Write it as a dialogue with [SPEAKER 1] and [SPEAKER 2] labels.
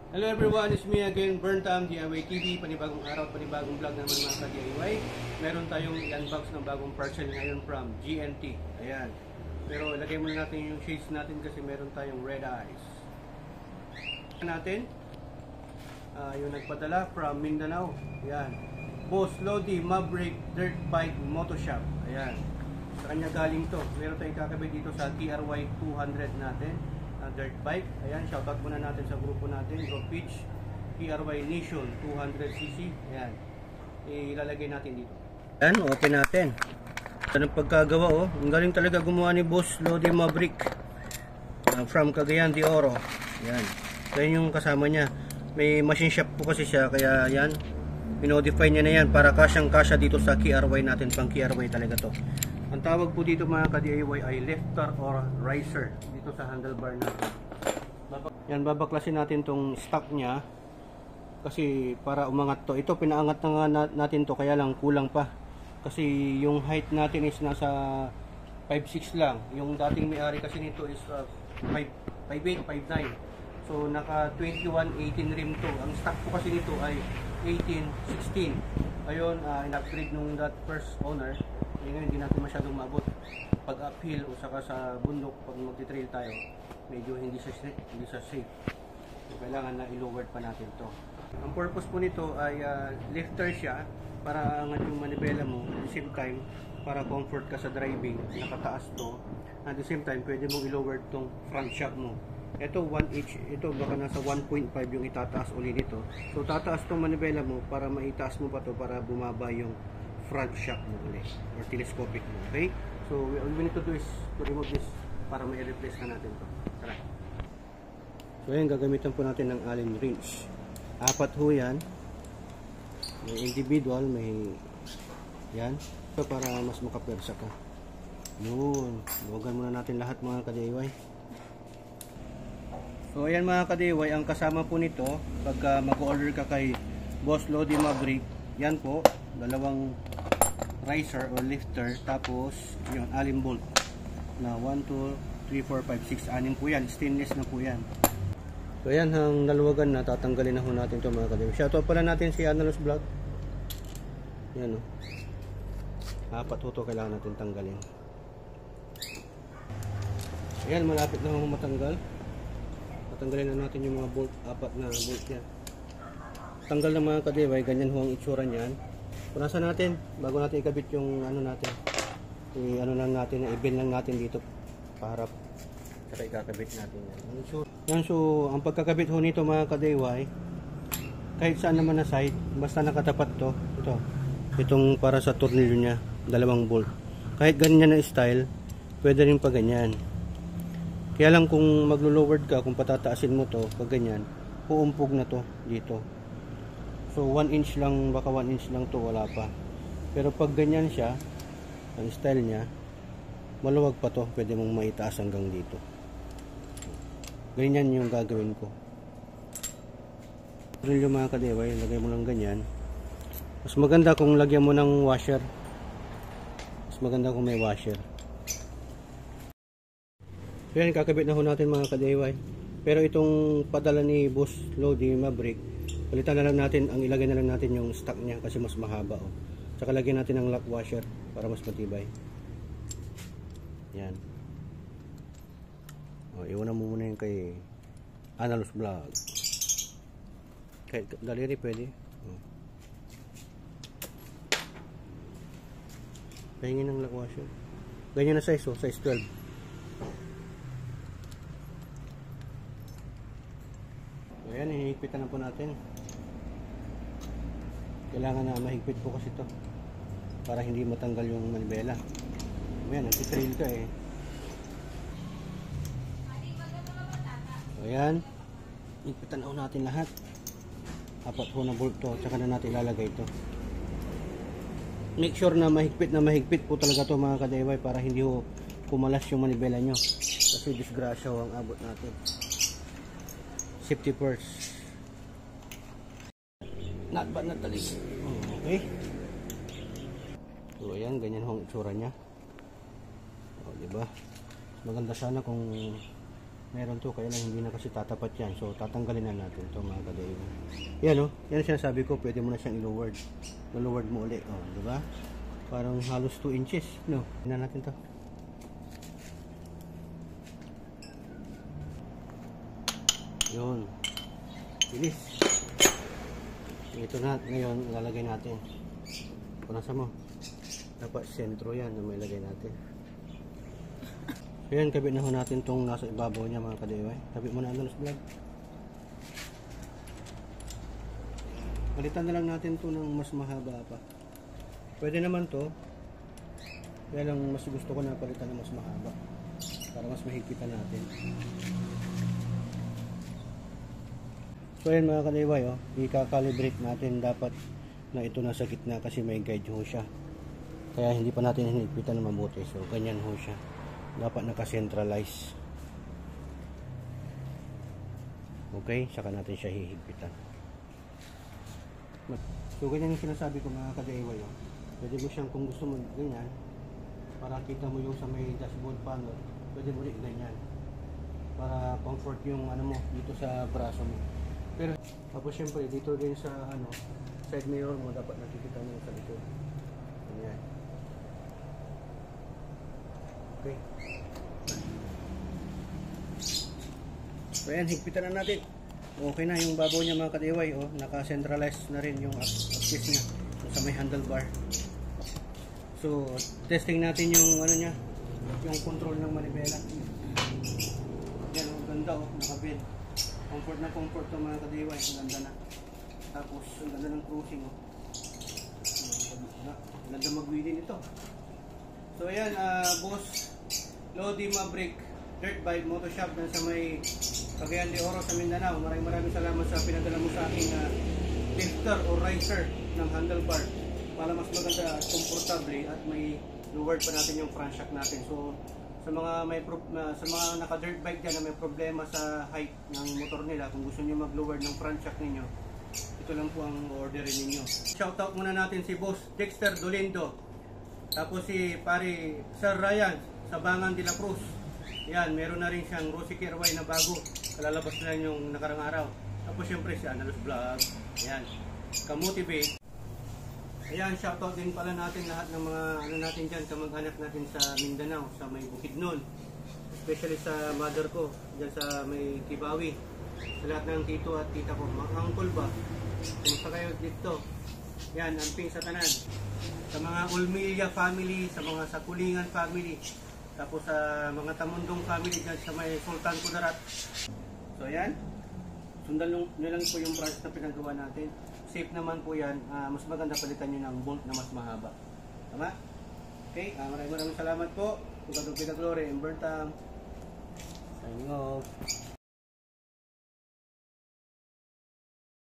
[SPEAKER 1] Hello everyone, it's me again, Burntam DIY TV. Panibagong araw, panibagong vlog naman mga ka-DIY. Meron tayong i-unbox ng bagong parcel ngayon from GNT. Ayan. Pero ilagay muna natin yung shades natin kasi meron tayong red eyes. Natin, yung nagpadala from Mindanao. Ayan. Boss Lodi Maverick Dirt Bike Motoshop. Ayan. Sa kanya galing to. Meron tayong kakabit dito sa TRY 200 natin. Dirt bike. Ayan, shoutout muna natin sa grupo natin, Road Pitch, PRY Nation 200cc. Ayan, ilalagay natin dito. Ayan, open natin. Ito ng pagkagawa, oh. Ang galing talaga gumawa ni Boss Lodi Maverick from Cagayan de Oro. Ayan, kaya yung kasama niya. May machine shop po kasi siya, kaya yan, pinodify niya na yan para kasyang-kasya dito sa KRY natin. Pang KRY talaga to. Ang tawag po dito mga ka-DIY ay lifter or riser dito sa handlebar natin. Yan, babaklasin natin tong stock niya kasi para umangat to. Ito pinaangat na nga natin to kaya lang kulang pa. Kasi yung height natin is nasa 5'6 lang. Yung dating may-ari kasi nito is 5'8", 5'9". So naka 21-18 rim to. Ang stock po kasi nito ay 18-16. Ngayon, in-upgrade nung that first owner. Ngayon hindi natin masyadong maabot pag uphill o saka sa bundok pag magti-trail tayo, medyo hindi sa safe. So, kailangan na i-lowered pa natin to. Ang purpose po nito ay lifter siya para angat yung manibela mo, at the same time para comfort ka sa driving. Nakataas to, at the same time pwede mong i-lowered tong front shock mo. Ito 1H, ito baka nasa 1.5 yung itataas uli nito. So tataas tong manibela mo para maitaas mo pa to para bumaba yung front shock mo ulit or telescopic mo. Okay? So all we need to do is to remove this para ma-replace na natin to. Tara. So ayan, gagamitan po natin ng Allen wrench. 4 ho yan. May individual, may yan. So para mas makapersa ka. Yun. Luwagan muna natin lahat mga ka-DIY. So ayan mga ka-DIY, ang kasama po nito pagka mag-order ka kay Boss Lodi Maverick, yan po, dalawang riser or lifter, tapos yun, Allen bolt na 1, 2, 3, 4, 5, 6, 6 po yan, stainless na po yan. So ayan, ang naluwagan na, tatanggalin na ho natin ito mga ka-DIY. Shoutout pala natin si Analos Vlog. Yan o, 4 ho ito kailangan natin tanggalin. Ayan, malapit na ho matanggal. Tanggalin na natin yung mga bolt, 4 na bolt niya. Tanggal na mga ka-DIY, ganyan ho ang itsura niyan. Punasan natin bago natin ikabit yung ano natin. I-ano lang natin, i-bend lang natin dito para ikakabit natin yan. Yan, so ang pagkakabit ho nito mga ka-DIY, kahit saan naman na side, basta nakatapat to, itong para sa tornilyo niya, 2 bolt. Kahit ganyan na style, pwede rin pa ganyan. Kaya lang kung maglo-lowered ka, kung patataasin mo to, pag ganyan, uumpog na to dito. So 1 inch lang, baka 1 inch lang to, wala pa. Pero pag ganyan siya, ang style niya, maluwag pa to, pwede mong maitaas hanggang dito. Ganyan yung gagawin ko. Yung mga ka-DIY, lagay mo lang ganyan. Mas maganda kung lagyan mo ng washer. Mas maganda kung may washer. So yan, kakabit na ho natin mga ka-DIY. Pero itong padala ni Boss Lodi Maverick, palitan na lang natin, ang ilagay na lang natin yung stock niya kasi mas mahaba. Oh. Tsaka lagyan natin ng lock washer para mas matibay. Yan. O, iwanan mo muna yung kay Analos Vlog. Kahit daliri pwede. O. Pahingin ng lock washer. Ganyan na size, oh, size 12. Ayan, hihigpitan na po natin. Kailangan na mahigpit po kasi ito para hindi matanggal yung manibela. Ayan, nagtitrail ka eh. Ayan, higpitan na natin lahat. 4 ho na bolt to, tsaka na natin ilalagay ito. Make sure na mahigpit po talaga to mga ka-DIY para hindi ho kumalas yung manibela nyo. Kasi disgrasya ho ang abot natin. Safety first. Not bad na talig. Okay. So ayan, ganyan ho ang itsura niya. O, diba? Maganda sana kung Meron to, kaya lang hindi na kasi tatapat yan. So tatanggalin na natin to mga ka-DIY. Yan o, yan sinasabi ko, pwede mo na siyang i-lowered. I-lowered mo ulit, oh, di ba? Parang halos 2 inches, no? Tingnan natin to. Yun. Bilis. Ito na, ngayon, ilalagay natin. Punasa mo. Dapat sentro yan na may lagay natin. Ayan, kabit na ho natin itong nasa ibabaw niya mga ka-DIY. Kabit mo na ang vlog. Palitan na lang natin ito ng mas mahaba pa. Pwede naman to. Kaya lang mas gusto ko na palitan ng mas mahaba. Para mas mahigpitan natin. So ayan mga ka-DIY, oh, i-calibrate natin dapat na ito nasa gitna kasi may guide ho siya. Kaya hindi pa natin hinigpitan na mabuti. So ganyan ho siya. Dapat naka-centralize. Okay, saka natin siya hihigpitan. So ganyan yung sinasabi ko mga ka-DIY, oh. Pwede mo siyang, kung gusto mo ganyan, para kita mo yung sa may dashboard panel, pwede mo rin ganyan. Para comfort yung ano mo dito sa braso mo. Pero tapos syempre dito din sa ano, side mirror mo dapat nakikita mo sa likod. Ganyan. Okay. So ayan, higpitan na natin. Okay na yung babaw niya mga ka-DIY, oh, naka-centralize na rin yung axis niya sa may handlebar. So testing natin yung ano niya, yung control ng manibela. Yan, ang ganda, oh, naka-bed. Comfort na comfort to mga ka-DIY, ang ganda na. Tapos ang ganda ng cruising, oh. Ang ganda mag-wheelie nito. So ayan, boss Lodi Maverick Dirt Bike Moto Shop na sa may Cagayan de Oro sa Mindanao. Maraming salamat sa pinadala mo sa aking lifter o riser ng handlebar para mas maganda at komportable at may lowered pa natin yung front shock natin. So sa mga sa mga naka-dirt bike dyan na may problema sa height ng motor nila, kung gusto niyo mag-lower ng front shock ninyo, ito lang po ang orderin ninyo. Shoutout muna natin si Boss Dexter Dolindo. Tapos si pare Sir Ryan Sabangan de la Cruz. Yan, meron na rin siyang Rosy Kirway na bago. Kalalabas na yung nakarang araw. Tapos syempre si Analos Vlog. Yan, Kamotivate. Ayan, shoutout din pala natin lahat ng mga ano natin dyan, kamag-anak natin sa Mindanao, sa may Bukidnon. Especially sa mother ko, dyan sa may Kibawi. Sa lahat ng tito at tita ko. Mga uncle ba? Kumusta kayo dito? Yan, amping sa tanan. Sa mga Ulmilla family, sa mga Sakulingan family, tapos sa mga Tamundong family dyan sa may Sultan Kudarat. So ayan, sundan nyo lang po yung branch na pinagawa natin. Safe naman po yan. Mas maganda palitan nyo ng bolt na mas mahaba. Tama? Okay, maraming salamat po. Tugatong Pinaglory and Bertam. Signing off.